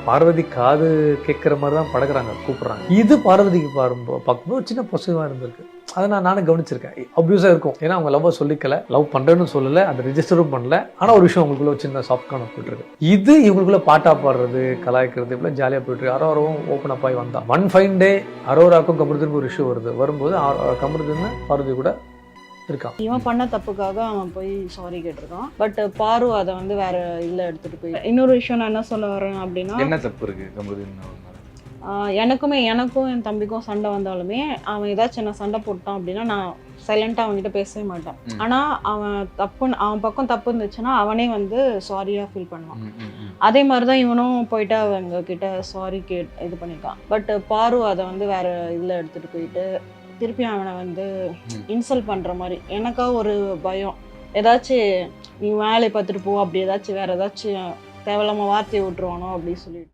பார்வதி காது கேட்குற மாதிரி தான் பழகுறாங்க, கூப்பிட்றாங்க. இது பார்வதிக்கு பார்க்கும்போது சின்ன பொசிட்டிவாக இருந்திருக்கு. அதை நானும் கவனிச்சிருக்கேன். அப்யூஸாக இருக்கும், ஏன்னா அவங்க லவ்வை சொல்லிக்கல, லவ் பண்ணுறேன்னு சொல்லலை, அதை ரிஜிஸ்டரும் பண்ணல. ஆனால் ஒரு விஷயம் அவங்களுக்குள்ள ஒரு சின்ன சாஃப்ட் கார்னர் போயிட்டுருக்கு. இது இவங்களுக்குள்ள பாட்டா பாடுறது, கலாய்க்கிறது, இப்படிலாம் ஜாலியாக போயிட்டுருக்கு. அரோராவும் ஓப்பன் அப் ஆகி வந்தா. ஒன் ஃபைன் டே அரோராக்கும் கமருதீனுக்கு ஒரு இஷ்யூ வரும்போது கமருதீன் பார்வதி கூட இருக்கான். இவன் பண்ண தப்புக்காக அவன் போய் சாரி கேட்டிருக்கான். பட் பாரு அதை வந்து வேற இல்லை எடுத்துட்டு போய். இன்னொரு விஷயம் நான் என்ன சொல்ல வரேன் அப்படின்னா, என்ன தப்பு இருக்கு கமருதீன்? எனக்கும் என் தம்பிக்கும் சண்டை வந்தாலுமே அவன் ஏதாச்சும் என்ன சண்டை போட்டான் அப்படின்னா நான் சைலண்டாக அவன்கிட்ட பேசவே மாட்டான். ஆனால் அவன் பக்கம் தப்பு இருந்துச்சுன்னா அவனே வந்து சாரியாக ஃபீல் பண்ணுவான். அதே மாதிரி தான் இவனும் போயிட்டு அவங்க கிட்ட சாரி இது பண்ணியிருக்கான். பட் பாரு அதை வந்து வேற இதில் எடுத்துகிட்டு போயிட்டு திருப்பி அவனை வந்து இன்சல்ட் பண்ணுற மாதிரி. எனக்கா ஒரு பயம், ஏதாச்சும் நீ வேலையை பார்த்துட்டு போ, அப்படி ஏதாச்சும் வேற ஏதாச்சும் தேவையில்லாம வார்த்தையை விட்டுருவானோ அப்படின்னு சொல்லிட்டு.